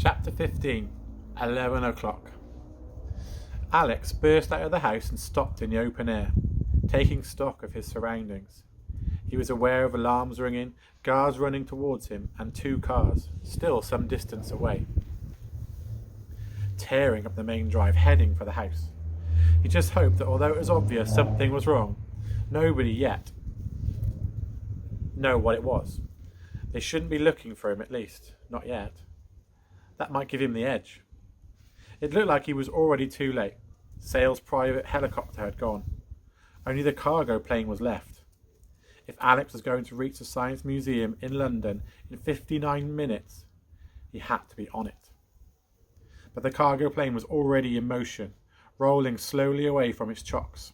Chapter 15, 11 o'clock. Alex burst out of the house and stopped in the open air, taking stock of his surroundings. He was aware of alarms ringing, guards running towards him, and two cars, still some distance away, tearing up the main drive, heading for the house. He just hoped that although it was obvious something was wrong, nobody yet know what it was. They shouldn't be looking for him, at least, not yet. That might give him the edge. It looked like he was already too late. Sale's private helicopter had gone. Only the cargo plane was left. If Alex was going to reach the Science Museum in London in 59 minutes, he had to be on it. But the cargo plane was already in motion, rolling slowly away from its chocks.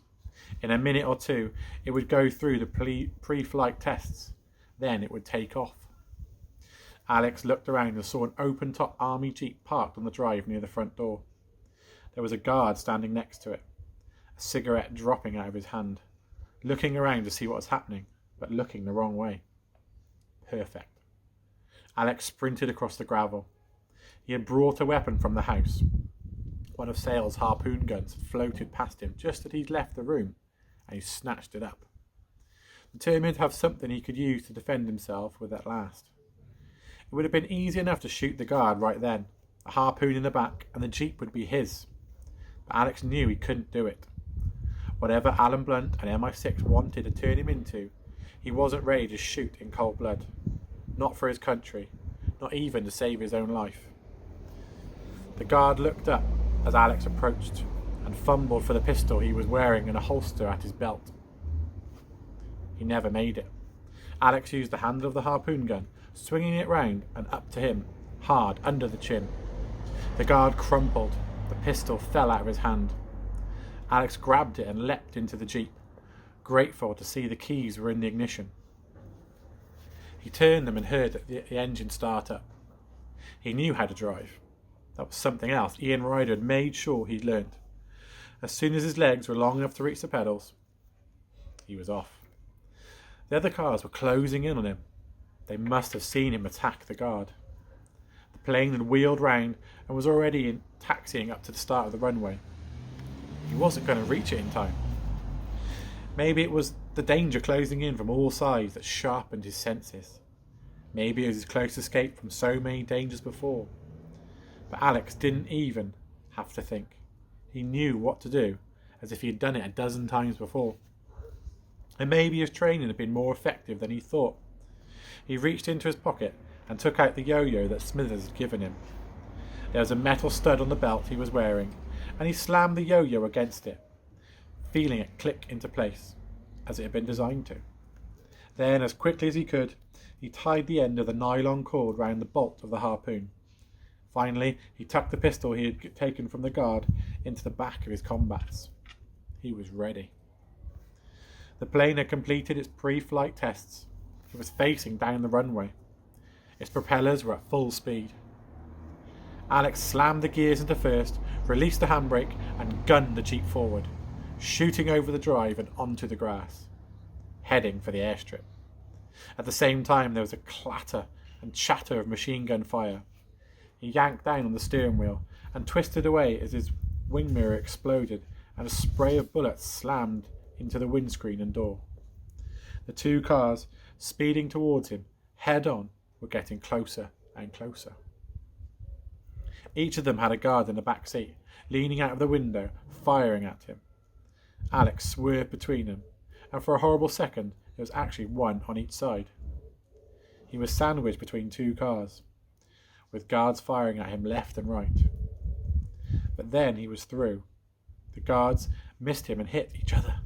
In a minute or two, it would go through the pre-flight tests. Then it would take off. Alex looked around and saw an open-top army jeep parked on the drive near the front door. There was a guard standing next to it, a cigarette dropping out of his hand, looking around to see what was happening, but looking the wrong way. Perfect. Alex sprinted across the gravel. He had brought a weapon from the house. One of Sale's harpoon guns floated past him just as he'd left the room, and he snatched it up, determined to have something he could use to defend himself with at last. It would have been easy enough to shoot the guard right then, a harpoon in the back, and the jeep would be his. But Alex knew he couldn't do it. Whatever Alan Blunt and MI6 wanted to turn him into, he wasn't ready to shoot in cold blood. Not for his country, not even to save his own life. The guard looked up as Alex approached and fumbled for the pistol he was wearing in a holster at his belt. He never made it. Alex used the handle of the harpoon gun, swinging it round and up to him, hard under the chin. The guard crumpled. The pistol fell out of his hand. Alex grabbed it and leapt into the jeep, grateful to see the keys were in the ignition. He turned them and heard the engine start up. He knew how to drive. That was something else Ian Ryder had made sure he'd learned. As soon as his legs were long enough to reach the pedals, he was off. The other cars were closing in on him. They must have seen him attack the guard. The plane had wheeled round and was already taxiing up to the start of the runway. He wasn't going to reach it in time. Maybe it was the danger closing in from all sides that sharpened his senses. Maybe it was his close escape from so many dangers before. But Alex didn't even have to think. He knew what to do, as if he had done it a dozen times before. And maybe his training had been more effective than he thought. He reached into his pocket and took out the yo-yo that Smithers had given him. There was a metal stud on the belt he was wearing, and he slammed the yo-yo against it, feeling it click into place, as it had been designed to. Then, as quickly as he could, he tied the end of the nylon cord round the bolt of the harpoon. Finally, he tucked the pistol he had taken from the guard into the back of his combats. He was ready. The plane had completed its pre-flight tests. It was facing down the runway. Its propellers were at full speed. Alex slammed the gears into first, released the handbrake, and gunned the jeep forward, shooting over the drive and onto the grass, heading for the airstrip. At the same time, there was a clatter and chatter of machine gun fire. He yanked down on the steering wheel and twisted away as his wing mirror exploded and a spray of bullets slammed into the windscreen and door. The two cars, speeding towards him, head-on, were getting closer and closer. Each of them had a guard in the back seat, leaning out of the window, firing at him. Alex swerved between them, and for a horrible second there was actually one on each side. He was sandwiched between two cars, with guards firing at him left and right. But then he was through. The guards missed him and hit each other.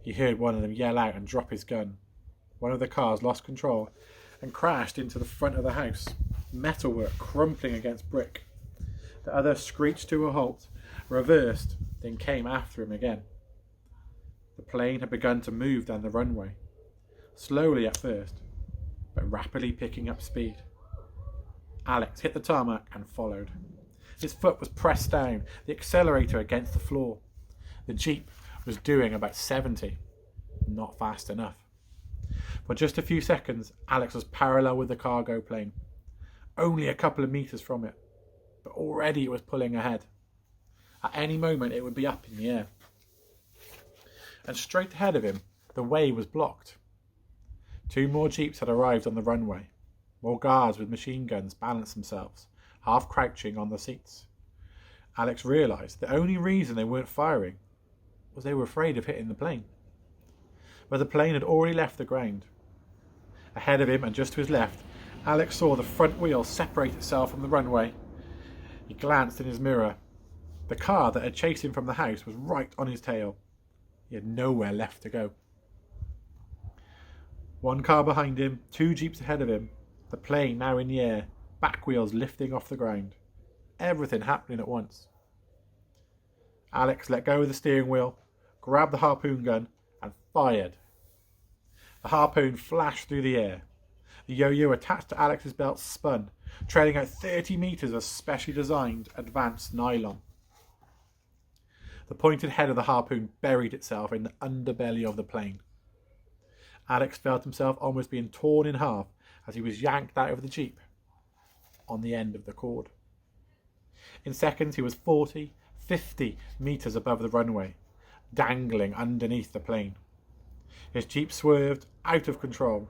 He heard one of them yell out and drop his gun. One of the cars lost control and crashed into the front of the house, metalwork crumpling against brick. The other screeched to a halt, reversed, then came after him again. The plane had begun to move down the runway, slowly at first, but rapidly picking up speed. Alex hit the tarmac and followed. His foot was pressed down, the accelerator against the floor. The jeep was doing about 70. Not fast enough. For just a few seconds, Alex was parallel with the cargo plane. only a couple of meters from it, but already it was pulling ahead. At any moment it would be up in the air. And straight ahead of him, the way was blocked. 2 more jeeps had arrived on the runway. More guards with machine guns balanced themselves, half crouching on the seats. Alex realised the only reason they weren't firing was they were afraid of hitting the plane. But the plane had already left the ground. Ahead of him and just to his left, Alex saw the front wheel separate itself from the runway. He glanced in his mirror. The car that had chased him from the house was right on his tail. He had nowhere left to go. 1 car behind him, 2 jeeps ahead of him, the plane now in the air, back wheels lifting off the ground. Everything happening at once. Alex let go of the steering wheel, grabbed the harpoon gun and fired. The harpoon flashed through the air. The yo-yo attached to Alex's belt spun, trailing out 30 metres of specially designed advanced nylon. The pointed head of the harpoon buried itself in the underbelly of the plane. Alex felt himself almost being torn in half as he was yanked out of the jeep on the end of the cord. In seconds he was 40, 50 metres above the runway, dangling underneath the plane. His jeep swerved out of control.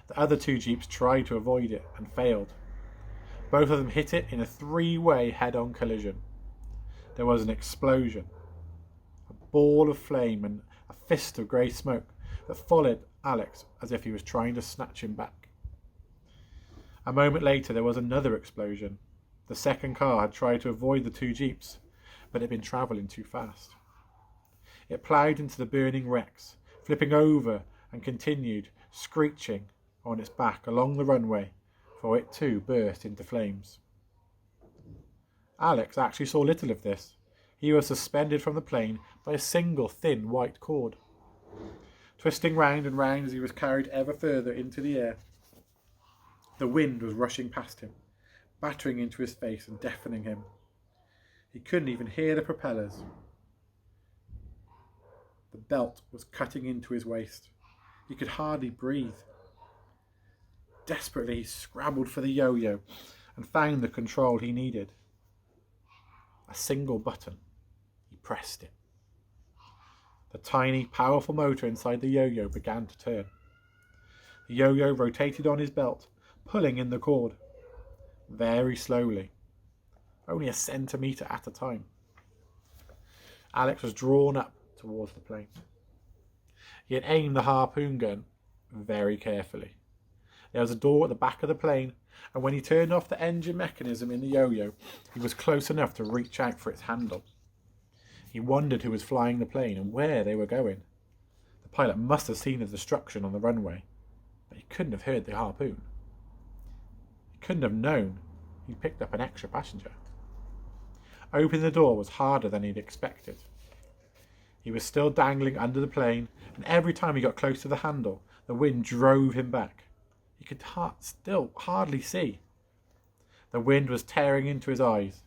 The other 2 jeeps tried to avoid it and failed. Both of them hit it in a 3-way head-on collision. There was an explosion, a ball of flame and a fist of grey smoke that followed Alex as if he was trying to snatch him back. A moment later there was another explosion. The second car had tried to avoid the 2 jeeps, but had been travelling too fast. It ploughed into the burning wrecks, flipping over and continued, screeching on its back along the runway, for it too burst into flames. Alex actually saw little of this. He was suspended from the plane by a single thin white cord. Twisting round and round as he was carried ever further into the air, the wind was rushing past him, battering into his face and deafening him. He couldn't even hear the propellers. The belt was cutting into his waist. He could hardly breathe. Desperately he scrabbled for the yo-yo and found the control he needed. A single button. He pressed it. The tiny, powerful motor inside the yo-yo began to turn. The yo-yo rotated on his belt, pulling in the cord. Very slowly. Only a centimetre at a time. Alex was drawn up towards the plane. He had aimed the harpoon gun very carefully. There was a door at the back of the plane, and when he turned off the engine mechanism in the yo-yo, he was close enough to reach out for its handle. He wondered who was flying the plane and where they were going. The pilot must have seen the destruction on the runway, but he couldn't have heard the harpoon. He couldn't have known he'd picked up an extra passenger. Opening the door was harder than he'd expected. He was still dangling under the plane, and every time he got close to the handle, the wind drove him back. He could still hardly see. The wind was tearing into his eyes.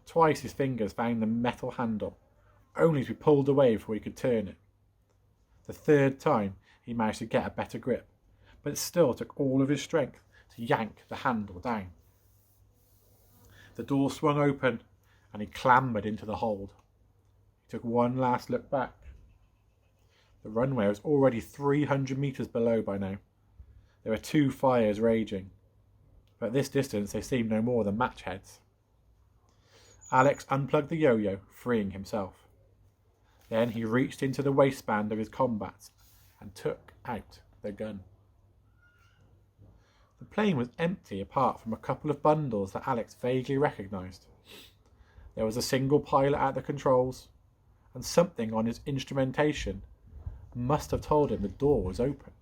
Twice his fingers found the metal handle, only to be pulled away before he could turn it. The 3rd time he managed to get a better grip, but it still took all of his strength to yank the handle down. The door swung open and he clambered into the hold. He took one last look back. The runway was already 300 metres below by now. There were 2 fires raging, but at this distance they seemed no more than match heads. Alex unplugged the yo-yo, freeing himself. Then he reached into the waistband of his combats and took out the gun. The plane was empty apart from a couple of bundles that Alex vaguely recognised. There was a single pilot at the controls, and something on his instrumentation must have told him the door was open.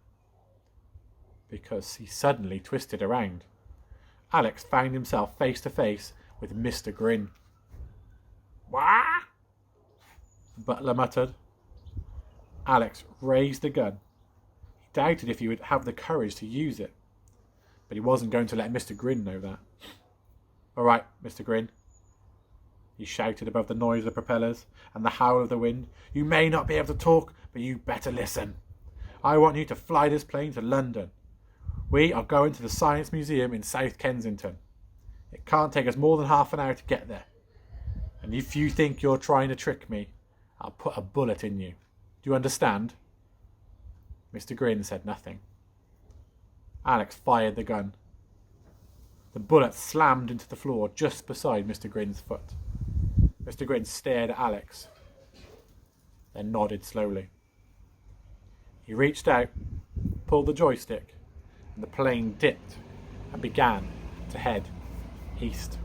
Because he suddenly twisted around. Alex found himself face to face with Mr. Grin. "Wah?" Butler muttered. Alex raised the gun. He doubted if he would have the courage to use it, but he wasn't going to let Mr. Grin know that. "All right, Mr. Grin," he shouted above the noise of the propellers and the howl of the wind. "You may not be able to talk, but you better listen. I want you to fly this plane to London. We are going to the Science Museum in South Kensington. It can't take us more than half an hour to get there. And if you think you're trying to trick me, I'll put a bullet in you. Do you understand? Mr. Green said nothing. Alex fired the gun. The bullet slammed into the floor just beside Mr. Green's foot. Mr. Green stared at Alex, then nodded slowly. He reached out, pulled the joystick, and the plane dipped and began to head east.